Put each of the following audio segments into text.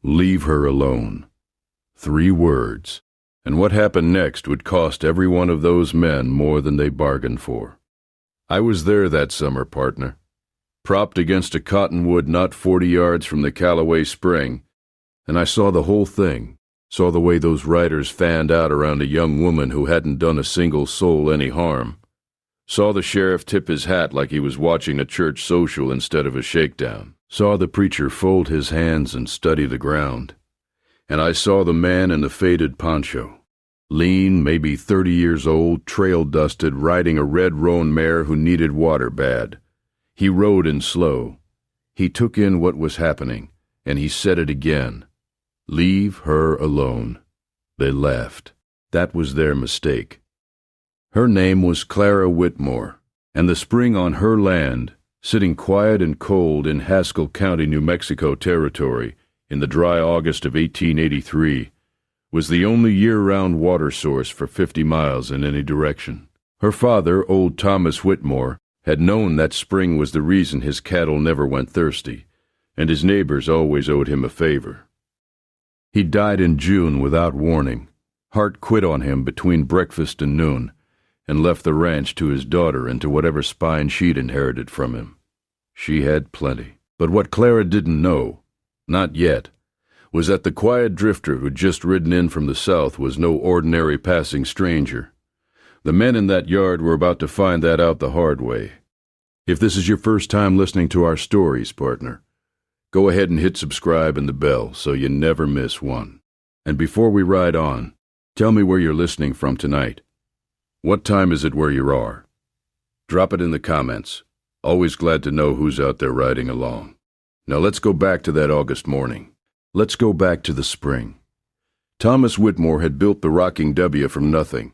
Leave her alone. 3 words, and what happened next would cost every one of those men more than they bargained for. I was there that summer, partner, propped against a cottonwood not 40 yards from the Callaway Spring, and I saw the whole thing, saw the way those riders fanned out around a young woman who hadn't done a single soul any harm, saw the sheriff tip his hat like he was watching a church social instead of a shakedown, saw the preacher fold his hands and study the ground, and I saw the man in the faded poncho, lean, maybe 30 years old, trail-dusted, riding a red roan mare who needed water bad. He rode in slow. He took in what was happening, and he said it again. Leave her alone. They laughed. That was their mistake. Her name was Clara Whitmore, and the spring on her land, sitting quiet and cold in Haskell County, New Mexico territory, in the dry August of 1883, was the only year-round water source for 50 miles in any direction. Her father, old Thomas Whitmore, had known that spring was the reason his cattle never went thirsty, and his neighbors always owed him a favor. He died in June without warning. Heart quit on him between breakfast and noon, and left the ranch to his daughter and to whatever spine she'd inherited from him. She had plenty. But what Clara didn't know, not yet, was that the quiet drifter who'd just ridden in from the south was no ordinary passing stranger. The men in that yard were about to find that out the hard way. If this is your first time listening to our stories, partner, go ahead and hit subscribe and the bell so you never miss one. And before we ride on, tell me where you're listening from tonight. What time is it where you are? Drop it in the comments. Always glad to know who's out there riding along. Now let's go back to that August morning. Let's go back to the spring. Thomas Whitmore had built the Rocking W from nothing.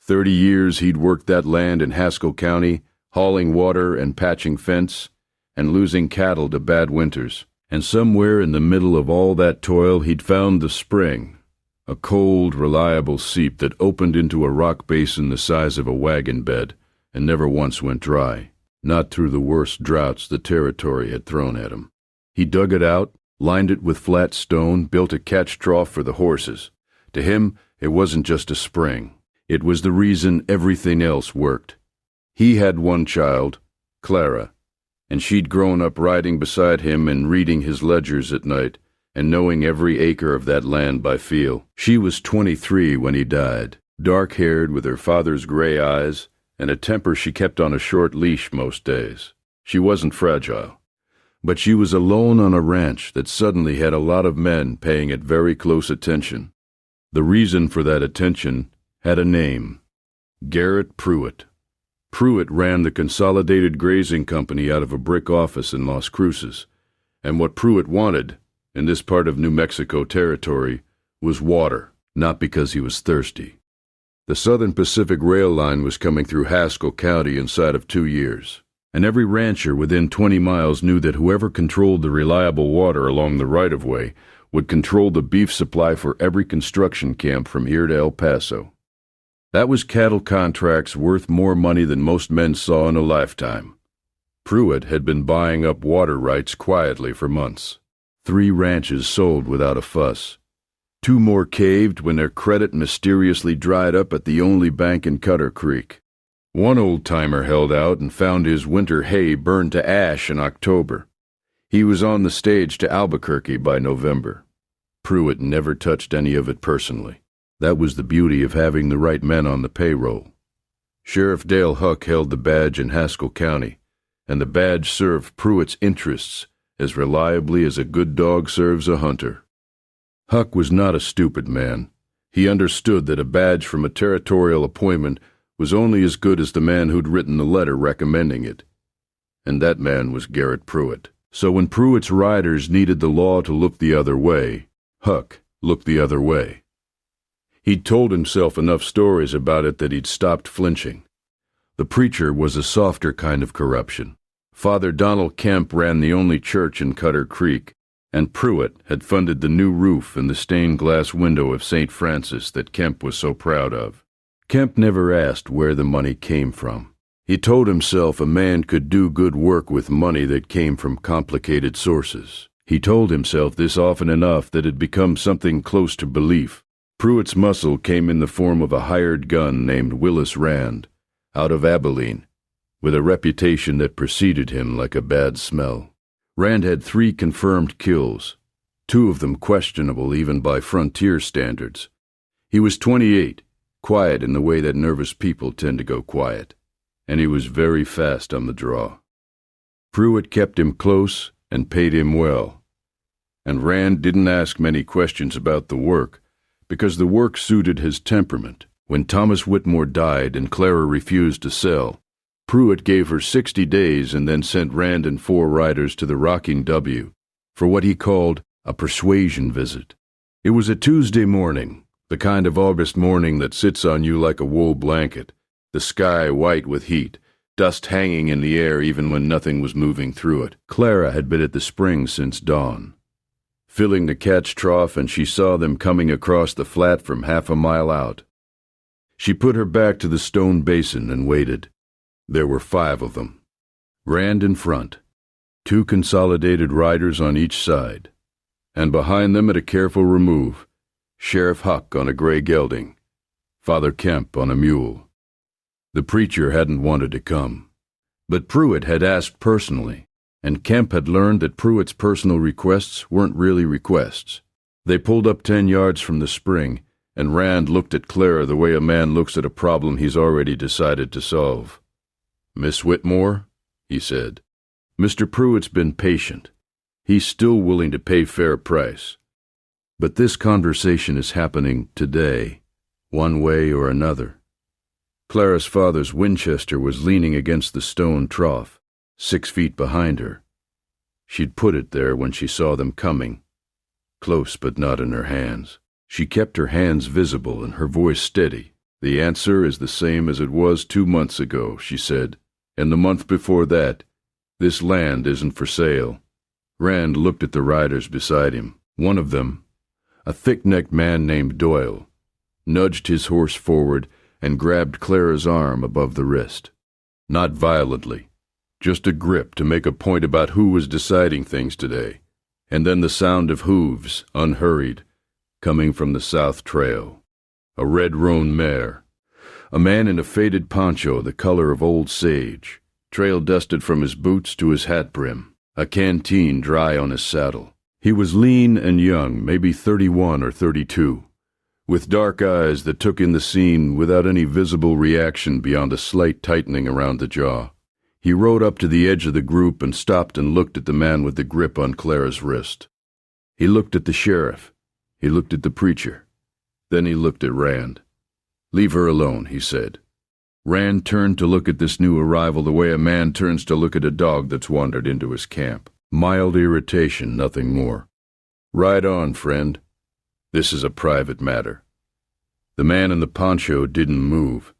30 years he'd worked that land in Haskell County, hauling water and patching fence, and losing cattle to bad winters. And somewhere in the middle of all that toil he'd found the spring, a cold, reliable seep that opened into a rock basin the size of a wagon bed and never once went dry, not through the worst droughts the territory had thrown at him. He dug it out, lined it with flat stone, built a catch trough for the horses. To him, it wasn't just a spring. It was the reason everything else worked. He had one child, Clara, and she'd grown up riding beside him and reading his ledgers at night and knowing every acre of that land by feel. She was 23 when he died, dark-haired with her father's gray eyes and a temper she kept on a short leash most days. She wasn't fragile, but she was alone on a ranch that suddenly had a lot of men paying it very close attention. The reason for that attention had a name: Garrett Pruitt. Pruitt ran the Consolidated Grazing Company out of a brick office in Las Cruces, and what Pruitt wanted, in this part of New Mexico territory, was water, not because he was thirsty. The Southern Pacific Rail Line was coming through Haskell County inside of 2 years, and every rancher within 20 miles knew that whoever controlled the reliable water along the right-of-way would control the beef supply for every construction camp from here to El Paso. That was cattle contracts worth more money than most men saw in a lifetime. Pruitt had been buying up water rights quietly for months. 3 ranches sold without a fuss. 2 more caved when their credit mysteriously dried up at the only bank in Cutter Creek. One old-timer held out and found his winter hay burned to ash in October. He was on the stage to Albuquerque by November. Pruitt never touched any of it personally. That was the beauty of having the right men on the payroll. Sheriff Dale Huck held the badge in Haskell County, and the badge served Pruitt's interests as reliably as a good dog serves a hunter. Huck was not a stupid man. He understood that a badge from a territorial appointment was only as good as the man who'd written the letter recommending it. And that man was Garrett Pruitt. So when Pruitt's riders needed the law to look the other way, Huck looked the other way. He'd told himself enough stories about it that he'd stopped flinching. The preacher was a softer kind of corruption. Father Donald Kemp ran the only church in Cutter Creek, and Pruitt had funded the new roof and the stained glass window of St. Francis that Kemp was so proud of. Kemp never asked where the money came from. He told himself a man could do good work with money that came from complicated sources. He told himself this often enough that it had become something close to belief. Pruitt's muscle came in the form of a hired gun named Willis Rand, out of Abilene, with a reputation that preceded him like a bad smell. Rand had 3 confirmed kills, 2 of them questionable even by frontier standards. He was 28, quiet in the way that nervous people tend to go quiet, and he was very fast on the draw. Pruitt kept him close and paid him well, and Rand didn't ask many questions about the work, because the work suited his temperament. When Thomas Whitmore died and Clara refused to sell, Pruitt gave her 60 days and then sent Rand and 4 riders to the Rocking W for what he called a persuasion visit. It was a Tuesday morning, the kind of August morning that sits on you like a wool blanket, the sky white with heat, dust hanging in the air even when nothing was moving through it. Clara had been at the spring since dawn, filling the catch trough, and she saw them coming across the flat from half a mile out. She put her back to the stone basin and waited. There were 5 of them. Rand in front, 2 consolidated riders on each side, and behind them at a careful remove, Sheriff Huck on a gray gelding, Father Kemp on a mule. The preacher hadn't wanted to come, but Pruitt had asked personally, and Kemp had learned that Pruitt's personal requests weren't really requests. They pulled up 10 yards from the spring, and Rand looked at Clara the way a man looks at a problem he's already decided to solve. "Miss Whitmore," he said, "Mr. Pruitt's been patient. He's still willing to pay fair price. But this conversation is happening today, one way or another." Clara's father's Winchester was leaning against the stone trough, 6 feet behind her. She'd put it there when she saw them coming, close but not in her hands. She kept her hands visible and her voice steady. "The answer is the same as it was 2 months ago," she said, "and the month before that. This land isn't for sale." Rand looked at the riders beside him. One of them, a thick-necked man named Doyle, nudged his horse forward and grabbed Clara's arm above the wrist. Not violently, just a grip to make a point about who was deciding things today, and then the sound of hooves, unhurried, coming from the south trail. A red roan mare. A man in a faded poncho the color of old sage, trail dusted from his boots to his hat brim, a canteen dry on his saddle. He was lean and young, maybe 31 or 32, with dark eyes that took in the scene without any visible reaction beyond a slight tightening around the jaw. He rode up to the edge of the group and stopped and looked at the man with the grip on Clara's wrist. He looked at the sheriff. He looked at the preacher. Then he looked at Rand. "Leave her alone," he said. Rand turned to look at this new arrival the way a man turns to look at a dog that's wandered into his camp. Mild irritation, nothing more. "Ride on, friend. This is a private matter." The man in the poncho didn't move.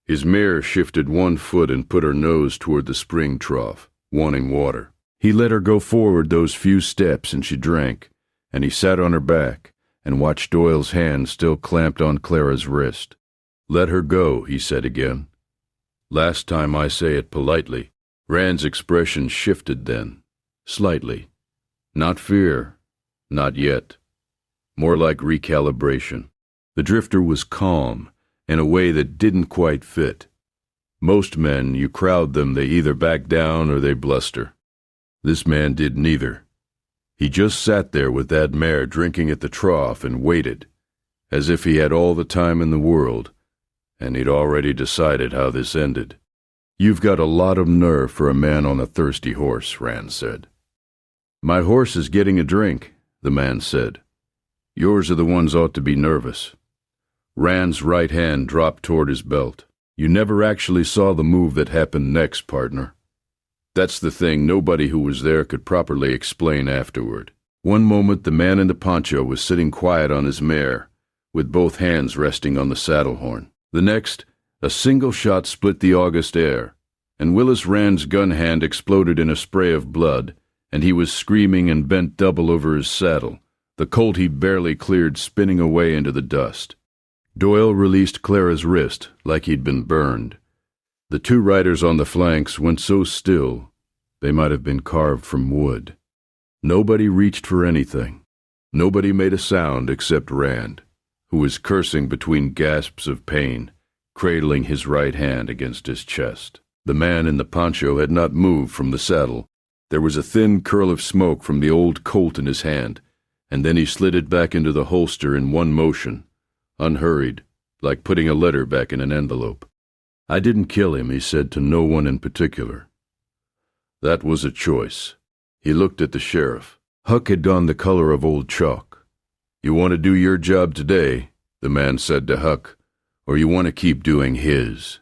His mare shifted 1 foot and put her nose toward the spring trough, wanting water. He let her go forward those few steps and she drank, and he sat on her back and watched Doyle's hand still clamped on Clara's wrist. "Let her go," he said again. "Last time I say it politely." Rand's expression shifted then, slightly. Not fear, not yet. More like recalibration. The drifter was calm, in a way that didn't quite fit. Most men, you crowd them, they either back down or they bluster. This man did neither. He just sat there with that mare drinking at the trough and waited, as if he had all the time in the world, and he'd already decided how this ended. "You've got a lot of nerve for a man on a thirsty horse," Rand said. "My horse is getting a drink," the man said. "Yours are the ones ought to be nervous." Rand's right hand dropped toward his belt. "You never actually saw the move that happened next, partner. That's the thing nobody who was there could properly explain afterward. One moment the man in the poncho was sitting quiet on his mare, with both hands resting on the saddle horn. The next, a single shot split the August air, and Willis Rand's gun hand exploded in a spray of blood, and he was screaming and bent double over his saddle, the Colt he'd barely cleared spinning away into the dust. Doyle released Clara's wrist like he'd been burned. The 2 riders on the flanks went so still they might have been carved from wood. Nobody reached for anything. Nobody made a sound except Rand, who was cursing between gasps of pain, cradling his right hand against his chest. The man in the poncho had not moved from the saddle. There was a thin curl of smoke from the old Colt in his hand, and then he slid it back into the holster in one motion, unhurried, like putting a letter back in an envelope. "I didn't kill him," he said to no one in particular. That was a choice. He looked at the sheriff. Huck had gone the color of old chalk. "You want to do your job today," the man said to Huck, "or you want to keep doing his?"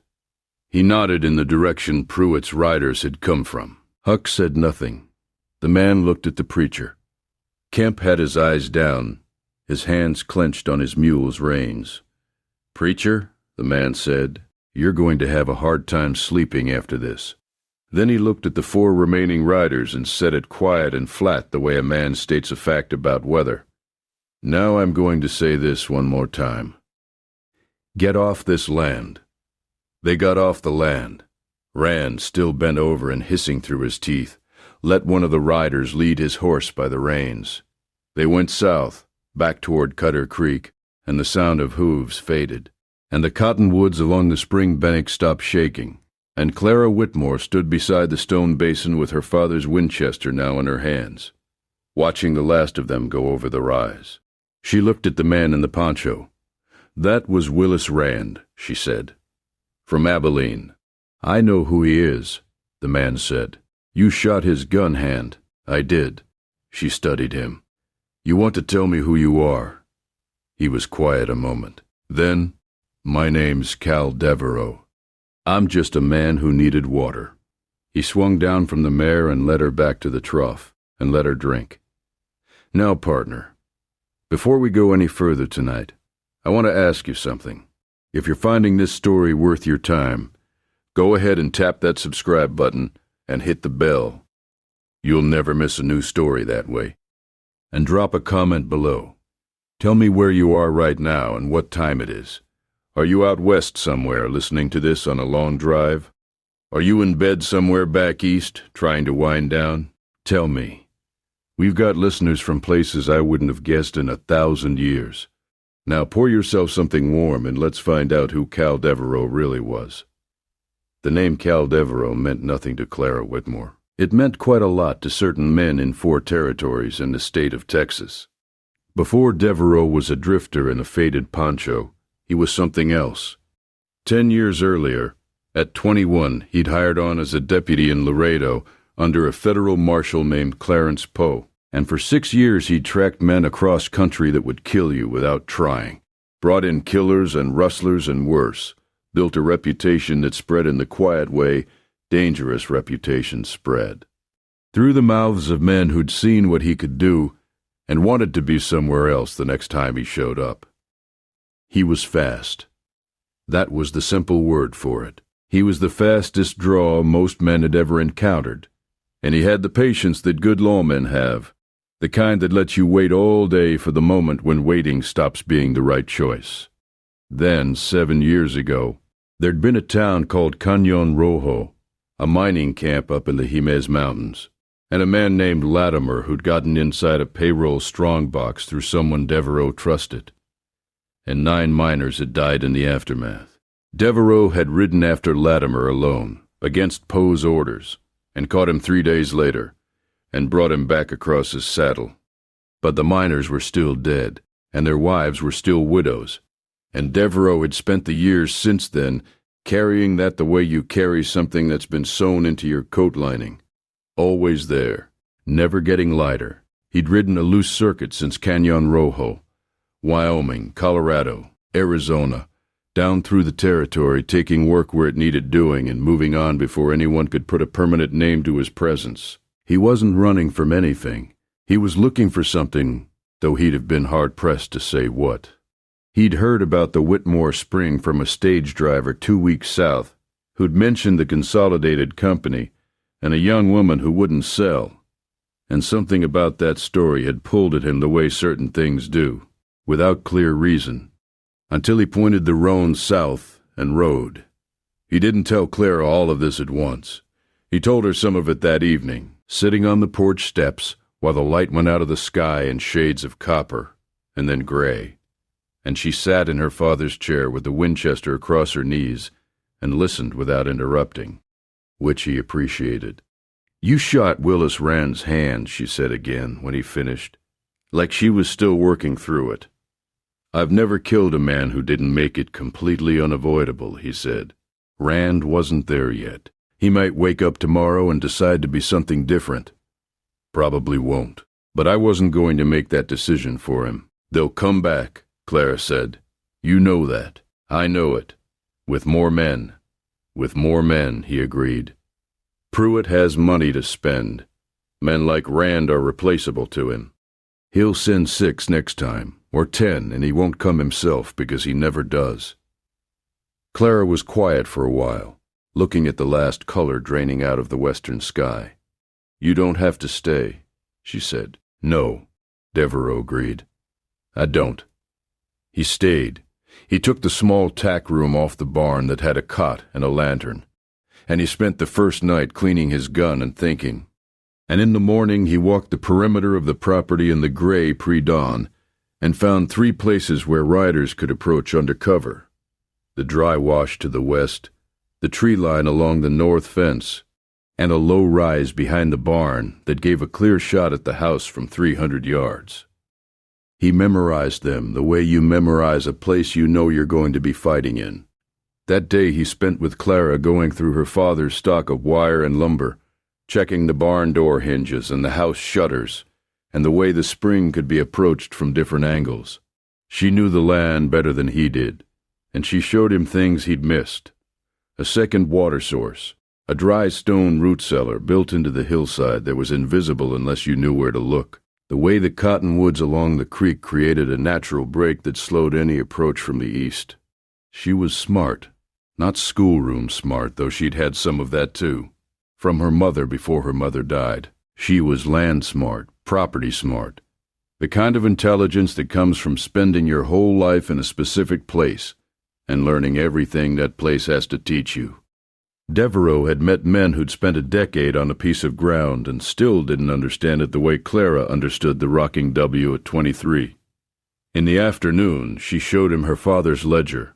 He nodded in the direction Pruitt's riders had come from. Huck said nothing. The man looked at the preacher. Kemp had his eyes down, his hands clenched on his mule's reins. "Preacher," the man said, "you're going to have a hard time sleeping after this." Then he looked at the 4 remaining riders and said it quiet and flat the way a man states a fact about weather. "Now I'm going to say this one more time. Get off this land." They got off the land. Rand, still bent over and hissing through his teeth, let one of the riders lead his horse by the reins. They went south, back toward Cutter Creek, and the sound of hooves faded, and the cottonwoods along the spring bank stopped shaking, and Clara Whitmore stood beside the stone basin with her father's Winchester now in her hands, watching the last of them go over the rise. She looked at the man in the poncho. "That was Willis Rand," she said. "From Abilene." "I know who he is," the man said. "You shot his gun hand." "I did." She studied him. "You want to tell me who you are?" He was quiet a moment. Then, "My name's Cal Devereaux. I'm just a man who needed water." He swung down from the mare and led her back to the trough, and let her drink. "Now, partner, before we go any further tonight, I want to ask you something. If you're finding this story worth your time, go ahead and tap that subscribe button and hit the bell. You'll never miss a new story that way. And drop a comment below. Tell me where you are right now and what time it is. Are you out west somewhere listening to this on a long drive? Are you in bed somewhere back east trying to wind down? Tell me. We've got listeners from places I wouldn't have guessed in 1,000 years. Now pour yourself something warm and let's find out who Cal Devereaux really was. The name Cal Devereaux meant nothing to Clara Whitmore. It meant quite a lot to certain men in 4 territories in the state of Texas. Before Devereaux was a drifter in a faded poncho, he was something else. 10 years earlier, at 21, he'd hired on as a deputy in Laredo under a federal marshal named Clarence Poe, and for 6 years he'd tracked men across country that would kill you without trying, brought in killers and rustlers and worse, built a reputation that spread in the quiet way dangerous reputations spread. Through the mouths of men who'd seen what he could do and wanted to be somewhere else the next time he showed up. He was fast. That was the simple word for it. He was the fastest draw most men had ever encountered, and he had the patience that good lawmen have, the kind that lets you wait all day for the moment when waiting stops being the right choice. Then, 7 years ago, there'd been a town called Cañon Rojo, a mining camp up in the Jemez Mountains, and a man named Latimer who'd gotten inside a payroll strongbox through someone Devereaux trusted. And 9 miners had died in the aftermath. Devereaux had ridden after Latimer alone, against Poe's orders, and caught him 3 days later, and brought him back across his saddle. But the miners were still dead, and their wives were still widows, and Devereaux had spent the years since then carrying that the way you carry something that's been sewn into your coat lining. Always there, never getting lighter. He'd ridden a loose circuit since Cañon Rojo, Wyoming, Colorado, Arizona, down through the territory, taking work where it needed doing and moving on before anyone could put a permanent name to his presence. He wasn't running from anything. He was looking for something, though he'd have been hard-pressed to say what. He'd heard about the Whitmore Spring from a stage driver 2 weeks south, who'd mentioned the consolidated company and a young woman who wouldn't sell, and something about that story had pulled at him the way certain things do, without clear reason, until he pointed the roan south and rode. He didn't tell Clara all of this at once. He told her some of it that evening, sitting on the porch steps, while the light went out of the sky in shades of copper and then gray, and she sat in her father's chair with the Winchester across her knees and listened without interrupting, which he appreciated. "You shot Willis Rand's hand," she said again when he finished, like she was still working through it. "I've never killed a man who didn't make it completely unavoidable," he said. "Rand wasn't there yet. He might wake up tomorrow and decide to be something different. Probably won't. But I wasn't going to make that decision for him. They'll come back," Clara said. "You know that. I know it. With more men." "With more men," he agreed. "Pruitt has money to spend. Men like Rand are replaceable to him. He'll send 6 next time, or 10, and he won't come himself because he never does." Clara was quiet for a while, looking at the last color draining out of the western sky. "You don't have to stay," she said. "No," Devereaux agreed. "I don't." He stayed. He took the small tack room off the barn that had a cot and a lantern, and he spent the first night cleaning his gun and thinking. And in the morning he walked the perimeter of the property in the gray pre-dawn and found 3 places where riders could approach under cover: the dry wash to the west, the tree line along the north fence, and a low rise behind the barn that gave a clear shot at the house from 300 yards. He memorized them the way you memorize a place you know you're going to be fighting in. That day he spent with Clara going through her father's stock of wire and lumber, checking the barn door hinges and the house shutters, and the way the spring could be approached from different angles. She knew the land better than he did, and she showed him things he'd missed: a second water source, a dry stone root cellar built into the hillside that was invisible unless you knew where to look, the way the cottonwoods along the creek created a natural break that slowed any approach from the east. She was smart, not schoolroom smart, though she'd had some of that too, from her mother before her mother died. She was land smart, property smart, the kind of intelligence that comes from spending your whole life in a specific place and learning everything that place has to teach you. Devereaux had met men who'd spent a decade on a piece of ground and still didn't understand it the way Clara understood the rocking W at 23. In the afternoon, she showed him her father's ledger.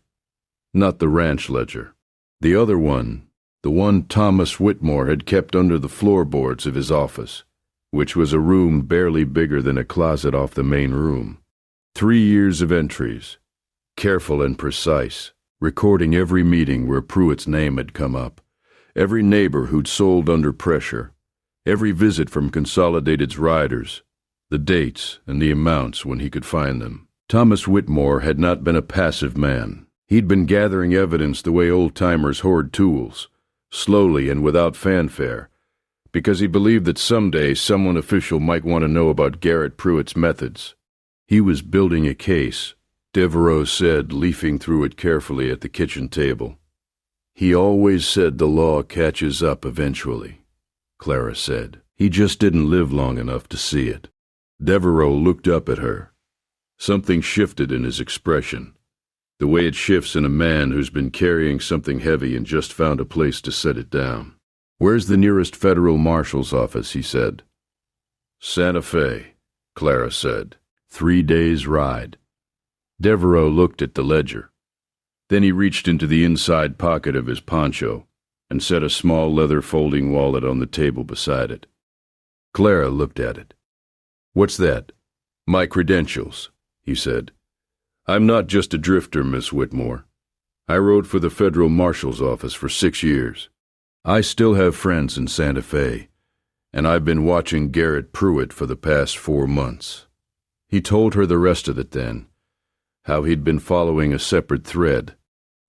Not the ranch ledger. The other one, the one Thomas Whitmore had kept under the floorboards of his office, which was a room barely bigger than a closet off the main room. 3 years of entries, careful and precise, recording every meeting where Pruitt's name had come up, every neighbor who'd sold under pressure, every visit from Consolidated's riders, the dates and the amounts when he could find them. Thomas Whitmore had not been a passive man. He'd been gathering evidence the way old-timers hoard tools, slowly and without fanfare, because he believed that someday someone official might want to know about Garrett Pruitt's methods. He was building a case, Devereaux said, leafing through it carefully at the kitchen table. "He always said the law catches up eventually," Clara said. "He just didn't live long enough to see it." Devereaux looked up at her. Something shifted in his expression, the way it shifts in a man who's been carrying something heavy and just found a place to set it down. "Where's the nearest federal marshal's office?" he said. "Santa Fe," Clara said. 3 days' ride. Devereaux looked at the ledger. Then he reached into the inside pocket of his poncho and set a small leather folding wallet on the table beside it. Clara looked at it. "What's that?" "My credentials," he said. "I'm not just a drifter, Miss Whitmore. I rode for the federal marshal's office for 6 years. I still have friends in Santa Fe, and I've been watching Garrett Pruitt for the past 4 months. He told her the rest of it then, how he'd been following a separate thread,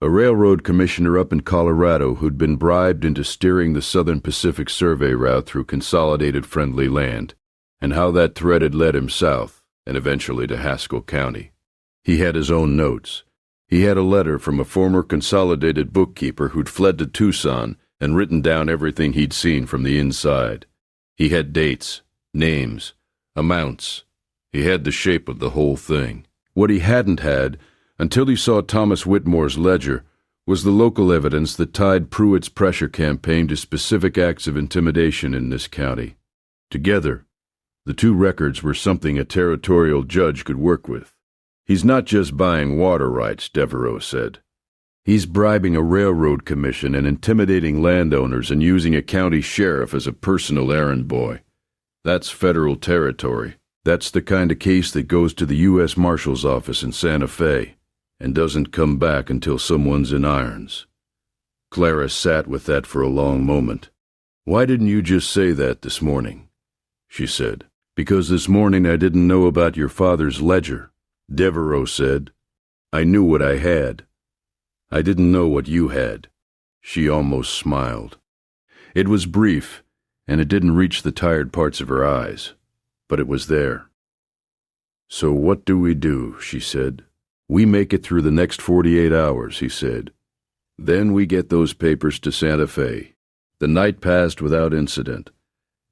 a railroad commissioner up in Colorado who'd been bribed into steering the Southern Pacific Survey route through Consolidated friendly land, and how that thread had led him south and eventually to Haskell County. He had his own notes. He had a letter from a former Consolidated bookkeeper who'd fled to Tucson and written down everything he'd seen from the inside. He had dates, names, amounts. He had the shape of the whole thing. What he hadn't had, until he saw Thomas Whitmore's ledger, was the local evidence that tied Pruitt's pressure campaign to specific acts of intimidation in this county. Together, The two records were something a territorial judge could work with. He's not just buying water rights, Devereaux said. He's bribing a railroad commission and intimidating landowners and using a county sheriff as a personal errand boy. That's federal territory. That's the kind of case that goes to the U.S. Marshal's office in Santa Fe and doesn't come back until someone's in irons. Clara sat with that for a long moment. "Why didn't you just say that this morning?" she said. "Because this morning I didn't know about your father's ledger," Devereaux said. "I knew what I had. I didn't know what you had." She almost smiled. It was brief, and it didn't reach the tired parts of her eyes, but it was there. "So what do we do?" she said. "We make it through the next 48 hours, he said. Then we get those papers to Santa Fe." The night passed without incident,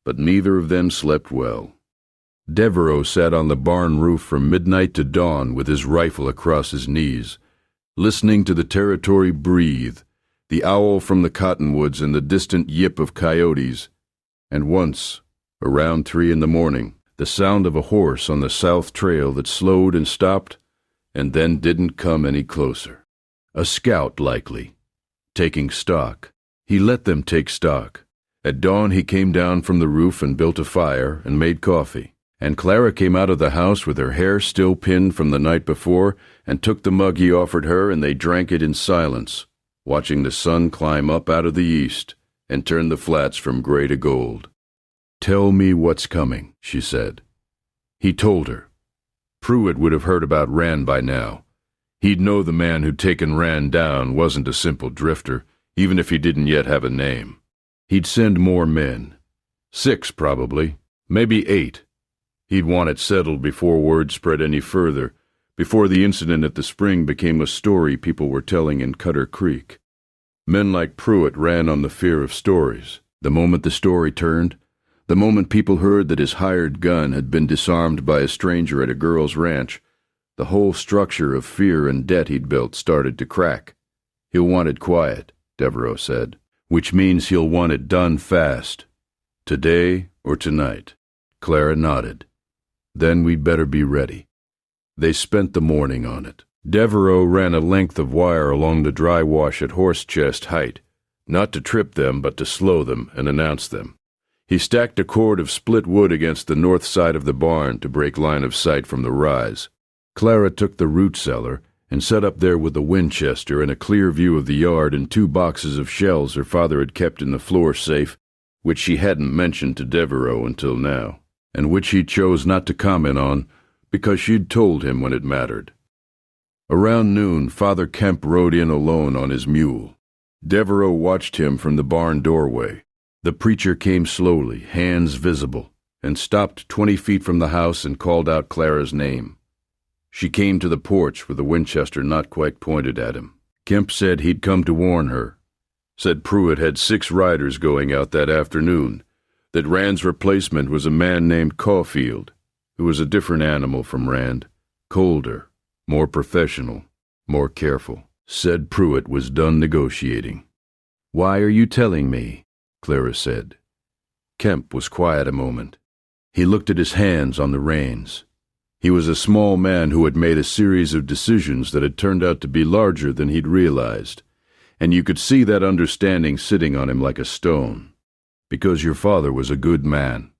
but neither of them slept well. Devereaux sat on the barn roof from midnight to dawn with his rifle across his knees, listening to the territory breathe, the owl from the cottonwoods and the distant yip of coyotes, and once, around 3 a.m, the sound of a horse on the south trail that slowed and stopped and then didn't come any closer. A scout, likely, taking stock. He let them take stock. At dawn he came down from the roof and built a fire and made coffee. And Clara came out of the house with her hair still pinned from the night before and took the mug he offered her, and they drank it in silence, watching the sun climb up out of the east and turn the flats from gray to gold. "Tell me what's coming," she said. He told her. Pruitt would have heard about Rand by now. He'd know the man who'd taken Rand down wasn't a simple drifter, even if he didn't yet have a name. He'd send more men. 6, probably. Maybe 8. He'd want it settled before word spread any further, before the incident at the spring became a story people were telling in Cutter Creek. Men like Pruitt ran on the fear of stories. The moment the story turned, the moment people heard that his hired gun had been disarmed by a stranger at a girl's ranch, the whole structure of fear and debt he'd built started to crack. "He'll want it quiet," Devereaux said, "which means he'll want it done fast. Today or tonight." Clara nodded. "Then we'd better be ready." They spent the morning on it. Devereaux ran a length of wire along the dry wash at horse chest height, not to trip them but to slow them and announce them. He stacked a cord of split wood against the north side of the barn to break line of sight from the rise. Clara took the root cellar and set up there with a Winchester and a clear view of the yard and 2 boxes of shells her father had kept in the floor safe, which she hadn't mentioned to Devereaux until now, and which he chose not to comment on because she'd told him when it mattered. Around noon, Father Kemp rode in alone on his mule. Devereaux watched him from the barn doorway. The preacher came slowly, hands visible, and stopped 20 feet from the house and called out Clara's name. She came to the porch with the Winchester not quite pointed at him. Kemp said he'd come to warn her. Said Pruitt had 6 riders going out that afternoon. That Rand's replacement was a man named Caulfield, who was a different animal from Rand, colder, more professional, more careful. Said Pruitt was done negotiating. "Why are you telling me?" Clara said. Kemp was quiet a moment. He looked at his hands on the reins. He was a small man who had made a series of decisions that had turned out to be larger than he'd realized, and you could see that understanding sitting on him like a stone. "Because your father was a good man,"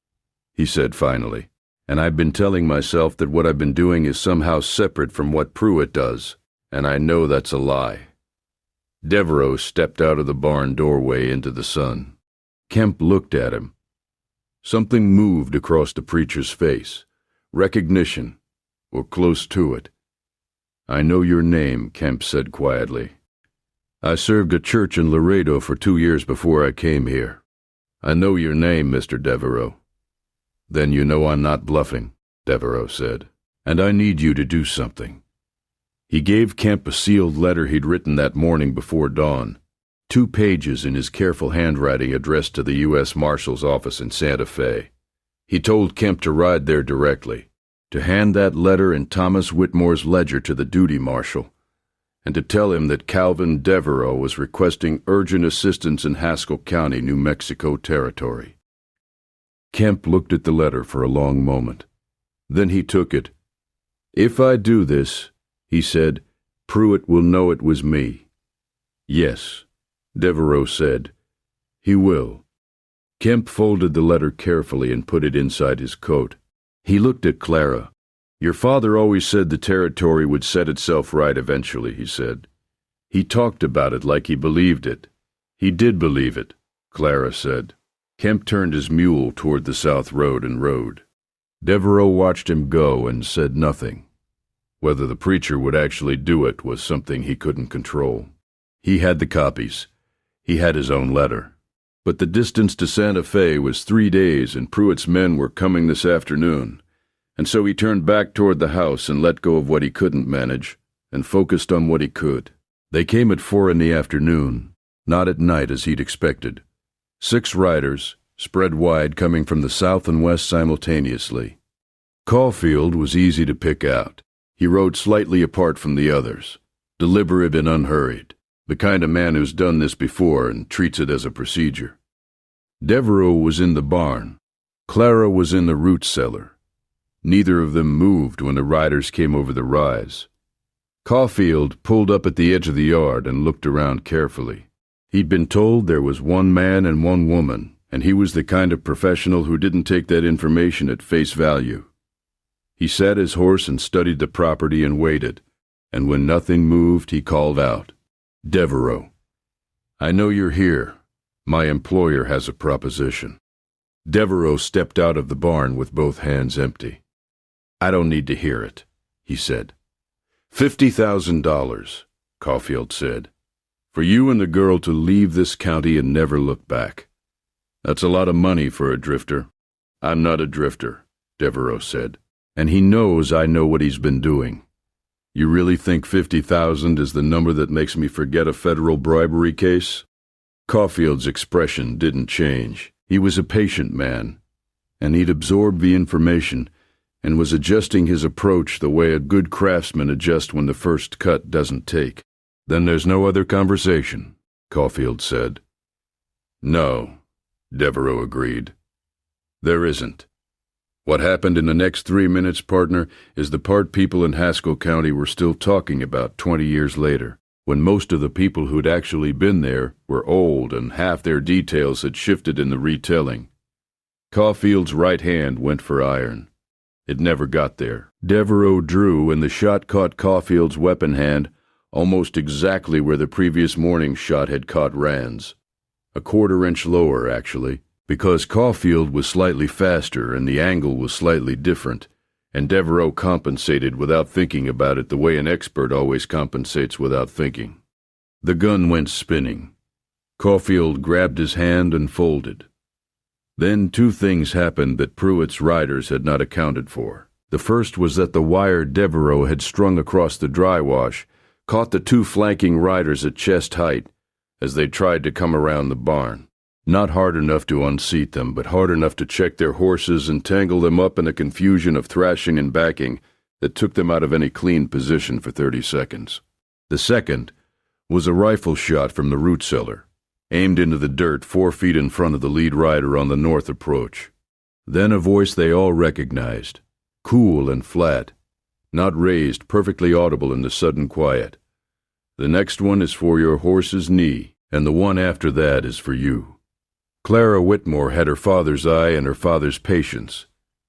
he said finally, "and I've been telling myself that what I've been doing is somehow separate from what Pruitt does, and I know that's a lie." Devereaux stepped out of the barn doorway into the sun. Kemp looked at him. Something moved across the preacher's face. Recognition, or close to it. "I know your name," Kemp said quietly. "I served a church in Laredo for 2 years before I came here. I know your name, Mr. Devereaux." "Then you know I'm not bluffing," Devereaux said, "and I need you to do something." He gave Kemp a sealed letter he'd written that morning before dawn, 2 pages in his careful handwriting addressed to the U.S. Marshal's office in Santa Fe. He told Kemp to ride there directly, to hand that letter and Thomas Whitmore's ledger to the duty marshal, and to tell him that Calvin Devereaux was requesting urgent assistance in Haskell County, New Mexico Territory. Kemp looked at the letter for a long moment. Then he took it. "If I do this," he said, "Pruitt will know it was me." "Yes," Devereaux said. "He will." Kemp folded the letter carefully and put it inside his coat. He looked at Clara. "Your father always said the territory would set itself right eventually," he said. "He talked about it like he believed it." "He did believe it," Clara said. Kemp turned his mule toward the south road and rode. Devereaux watched him go and said nothing. Whether the preacher would actually do it was something he couldn't control. He had the copies. He had his own letter. But the distance to Santa Fe was 3 days, and Pruitt's men were coming this afternoon, and so he turned back toward the house and let go of what he couldn't manage, and focused on what he could. They came at 4 in the afternoon, not at night as he'd expected. 6 riders, spread wide, coming from the south and west simultaneously. Caulfield was easy to pick out. He rode slightly apart from the others, deliberate and unhurried, the kind of man who's done this before and treats it as a procedure. Devereaux was in the barn. Clara was in the root cellar. Neither of them moved when the riders came over the rise. Caulfield pulled up at the edge of the yard and looked around carefully. He'd been told there was 1 man and 1 woman, and he was the kind of professional who didn't take that information at face value. He sat his horse and studied the property and waited, and when nothing moved, he called out, "Devereaux, I know you're here. My employer has a proposition." Devereaux stepped out of the barn with both hands empty. "I don't need to hear it," he said. $50,000, Caulfield said, "for you and the girl to leave this county and never look back. That's a lot of money for a drifter." "I'm not a drifter," Devereaux said, "and he knows I know what he's been doing. You really think 50,000 is the number that makes me forget a federal bribery case?" Caulfield's expression didn't change. He was a patient man, and he'd absorbed the information and was adjusting his approach the way a good craftsman adjusts when the first cut doesn't take. "Then there's no other conversation," Caulfield said. "No," Devereaux agreed. "There isn't. What happened in the next 3 minutes, partner, is the part people in Haskell County were still talking about 20 years later, when most of the people who'd actually been there were old and half their details had shifted in the retelling." Caulfield's right hand went for iron. It never got there. Devereaux drew, and the shot caught Caulfield's weapon hand almost exactly where the previous morning's shot had caught Rand's. A 1/4 inch lower, actually, because Caulfield was slightly faster and the angle was slightly different, and Devereaux compensated without thinking about it the way an expert always compensates without thinking. The gun went spinning. Caulfield grabbed his hand and folded. Then 2 things happened that Pruitt's riders had not accounted for. The first was that the wire Devereaux had strung across the dry wash caught the 2 flanking riders at chest height as they tried to come around the barn. Not hard enough to unseat them, but hard enough to check their horses and tangle them up in a confusion of thrashing and backing that took them out of any clean position for 30 seconds. The second was a rifle shot from the root cellar, aimed into the dirt 4 feet in front of the lead rider on the north approach. Then a voice they all recognized, cool and flat, not raised, perfectly audible in the sudden quiet. "The next one is for your horse's knee, and the one after that is for you." Clara Whitmore had her father's eye and her father's patience,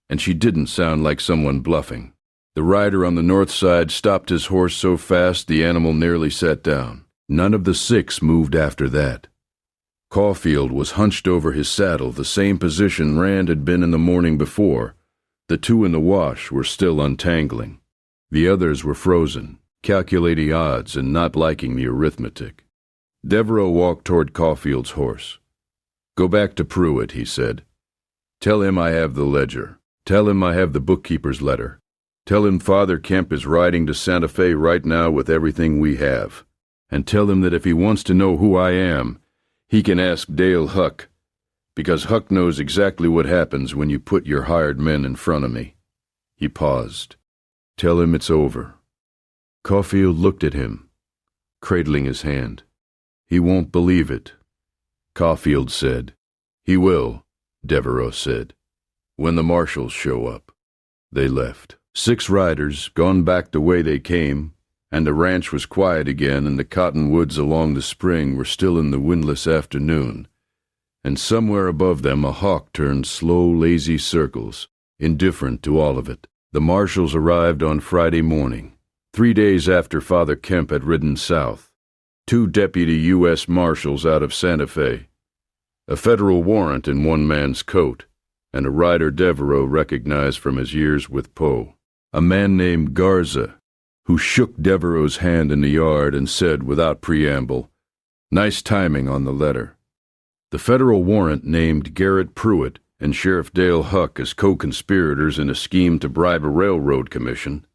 and she didn't sound like someone bluffing. The rider on the north side stopped his horse so fast the animal nearly sat down. None of the 6 moved after that. Caulfield was hunched over his saddle, the same position Rand had been in the morning before. The 2 in the wash were still untangling. The others were frozen, calculating odds and not liking the arithmetic. Devereaux walked toward Caulfield's horse. "Go back to Pruitt," he said. "Tell him I have the ledger. Tell him I have the bookkeeper's letter. Tell him Father Kemp is riding to Santa Fe right now with everything we have. And tell him that if he wants to know who I am, he can ask Dale Huck, because Huck knows exactly what happens when you put your hired men in front of me." He paused. "Tell him it's over." Caulfield looked at him, cradling his hand. "He won't believe it," Caulfield said. "He will," Devereaux said. When the marshals show up. They left. 6 riders, gone back the way they came, and the ranch was quiet again, and the cottonwoods along the spring were still in the windless afternoon. And somewhere above them a hawk turned slow, lazy circles, indifferent to all of it. The marshals arrived on Friday morning, 3 days after Father Kemp had ridden south. 2 deputy U.S. marshals out of Santa Fe, a federal warrant in one man's coat, and a rider Devereaux recognized from his years with Poe. A man named Garza, who shook Devereaux's hand in the yard and said without preamble, "Nice timing on the letter." The federal warrant named Garrett Pruitt and Sheriff Dale Huck as co-conspirators in a scheme to bribe a railroad commission,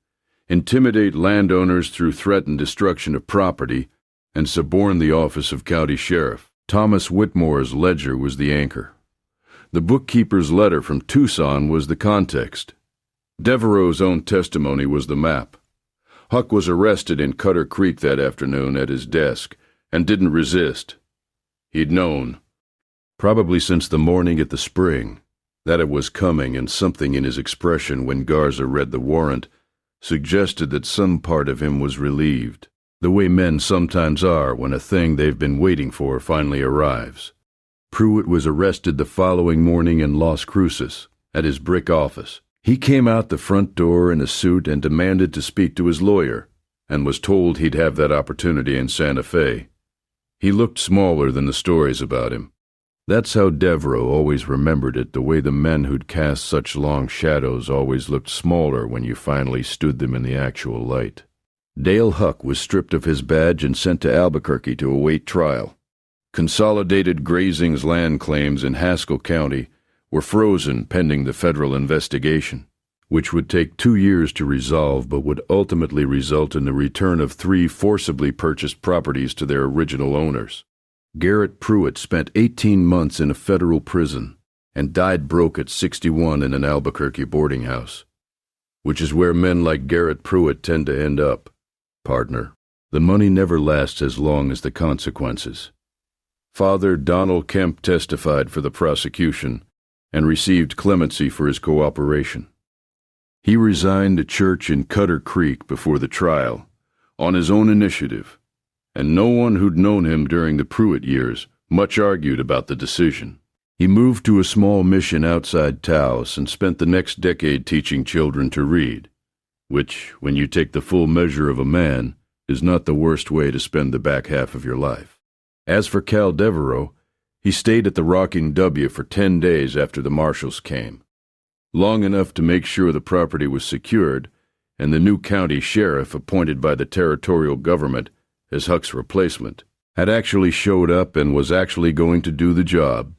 intimidate landowners through threatened destruction of property, and suborn the office of county sheriff. Thomas Whitmore's ledger was the anchor. The bookkeeper's letter from Tucson was the context. Devereaux's own testimony was the map. Huck was arrested in Cutter Creek that afternoon at his desk and didn't resist. He'd known, probably since the morning at the spring, that it was coming, and something in his expression when Garza read the warrant suggested that some part of him was relieved, the way men sometimes are when a thing they've been waiting for finally arrives. Pruitt was arrested the following morning in Las Cruces, at his brick office. He came out the front door in a suit and demanded to speak to his lawyer, and was told he'd have that opportunity in Santa Fe. He looked smaller than the stories about him. That's how Devereaux always remembered it, the way the men who'd cast such long shadows always looked smaller when you finally stood them in the actual light. Dale Huck was stripped of his badge and sent to Albuquerque to await trial. Consolidated Grazing's land claims in Haskell County were frozen pending the federal investigation, which would take 2 years to resolve but would ultimately result in the return of 3 forcibly purchased properties to their original owners. Garrett Pruitt spent 18 months in a federal prison and died broke at 61 in an Albuquerque boarding house, which is where men like Garrett Pruitt tend to end up, partner. The money never lasts as long as the consequences. Father Donald Kemp testified for the prosecution and received clemency for his cooperation. He resigned the church in Cutter Creek before the trial, on his own initiative, and no one who'd known him during the Pruitt years much argued about the decision. He moved to a small mission outside Taos and spent the next decade teaching children to read, which, when you take the full measure of a man, is not the worst way to spend the back half of your life. As for Cal Devereaux, he stayed at the Rocking W for 10 days after the marshals came, long enough to make sure the property was secured and the new county sheriff appointed by the territorial government as Huck's replacement had actually showed up and was actually going to do the job.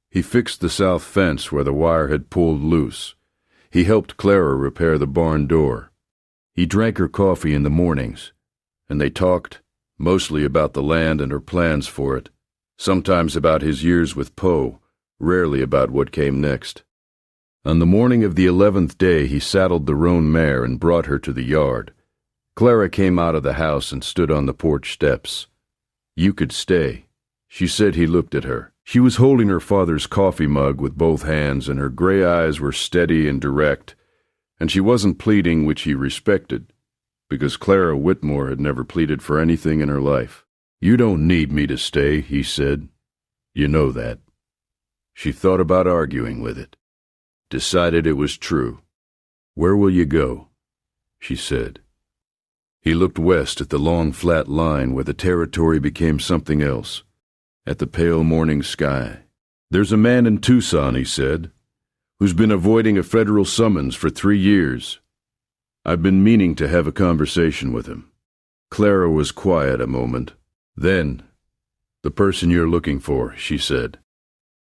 He fixed the south fence where the wire had pulled loose. He helped Clara repair the barn door. He drank her coffee in the mornings, and they talked, mostly about the land and her plans for it, sometimes about his years with Poe, rarely about what came next. On the morning of the 11th day, he saddled the roan mare and brought her to the yard. Clara came out of the house and stood on the porch steps. "You could stay," she said. He looked at her. She was holding her father's coffee mug with both hands, and her gray eyes were steady and direct, and she wasn't pleading, which he respected, because Clara Whitmore had never pleaded for anything in her life. "You don't need me to stay," he said. "You know that." She thought about arguing with it, decided it was true. "Where will you go?" she said. He looked west at the long flat line where the territory became something else, at the pale morning sky. "There's a man in Tucson," he said, "who's been avoiding a federal summons for 3 years. I've been meaning to have a conversation with him." Clara was quiet a moment. Then, "The person you're looking for," she said.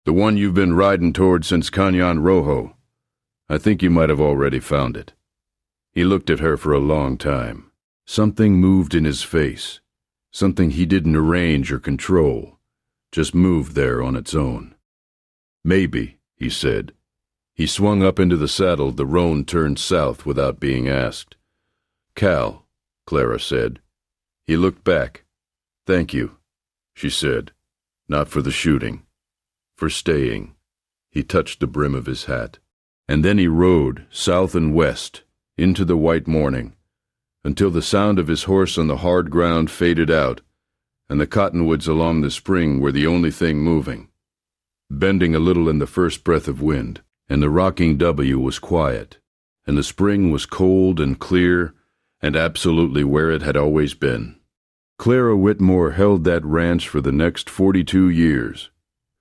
"The one you've been riding toward since Cañon Rojo. I think you might have already found it." He looked at her for a long time. Something moved in his face, something he didn't arrange or control, just moved there on its own. "Maybe," he said. He swung up into the saddle. The roan turned south without being asked. "Cal," Clara said. He looked back. "Thank you," she said. "Not for the shooting. For staying." He touched the brim of his hat. And then he rode south and west into the white morning, until the sound of his horse on the hard ground faded out, and the cottonwoods along the spring were the only thing moving, bending a little in the first breath of wind, and the rocking W was quiet, and the spring was cold and clear and absolutely where it had always been. Clara Whitmore held that ranch for the next 42 years.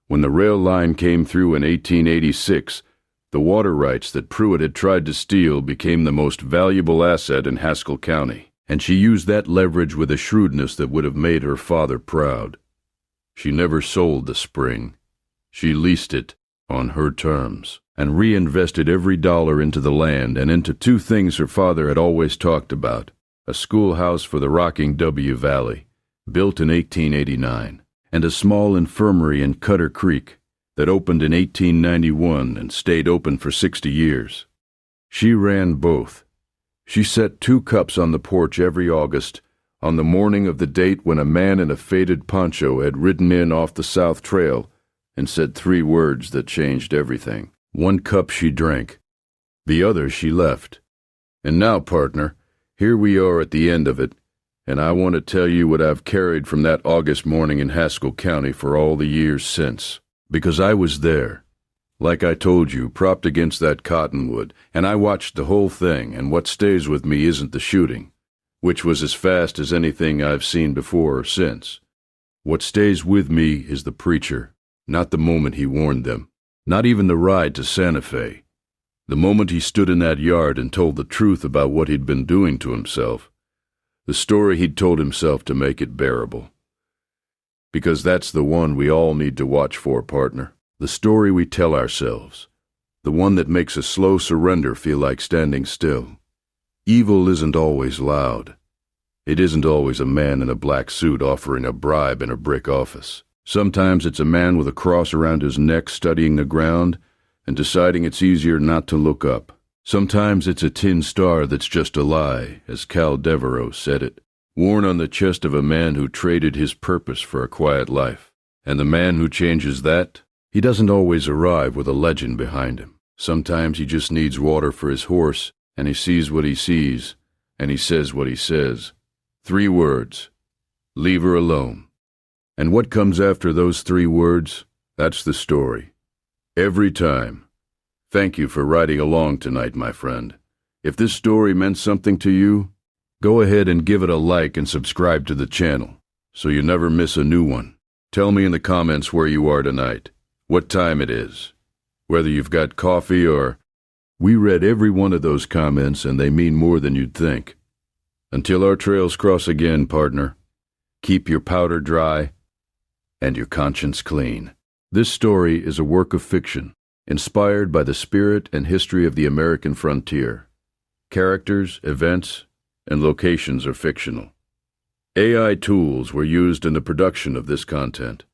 When the rail line came through in 1886, the water rights that Pruitt had tried to steal became the most valuable asset in Haskell County, and she used that leverage with a shrewdness that would have made her father proud. She never sold the spring. She leased it on her terms, and reinvested every dollar into the land and into two things her father had always talked about: a schoolhouse for the rocking W Valley, built in 1889, and a small infirmary in Cutter Creek that opened in 1891 and stayed open for 60 years. She ran both. She set 2 cups on the porch every August, on the morning of the date when a man in a faded poncho had ridden in off the South Trail and said 3 words that changed everything. 1 cup she drank. The other she left. And now, partner, here we are at the end of it, and I want to tell you what I've carried from that August morning in Haskell County for all the years since. Because I was there, like I told you, propped against that cottonwood, and I watched the whole thing, and what stays with me isn't the shooting, which was as fast as anything I've seen before or since. What stays with me is the preacher, not the moment he warned them, not even the ride to Santa Fe, the moment he stood in that yard and told the truth about what he'd been doing to himself, the story he'd told himself to make it bearable. Because that's the one we all need to watch for, partner. The story we tell ourselves. The one that makes a slow surrender feel like standing still. Evil isn't always loud. It isn't always a man in a black suit offering a bribe in a brick office. Sometimes it's a man with a cross around his neck studying the ground and deciding it's easier not to look up. Sometimes it's a tin star that's just a lie, as Cal Devereaux said it, worn on the chest of a man who traded his purpose for a quiet life. And the man who changes that, he doesn't always arrive with a legend behind him. Sometimes he just needs water for his horse, and he sees what he sees, and he says what he says. 3 words. Leave her alone. And what comes after those 3 words? That's the story. Every time. Thank you for riding along tonight, my friend. If this story meant something to you, go ahead and give it a like and subscribe to the channel, so you never miss a new one. Tell me in the comments where you are tonight, what time it is, whether you've got coffee or... We read every one of those comments, and they mean more than you'd think. Until our trails cross again, partner, keep your powder dry and your conscience clean. This story is a work of fiction, inspired by the spirit and history of the American frontier. Characters, events, and locations are fictional. AI tools were used in the production of this content.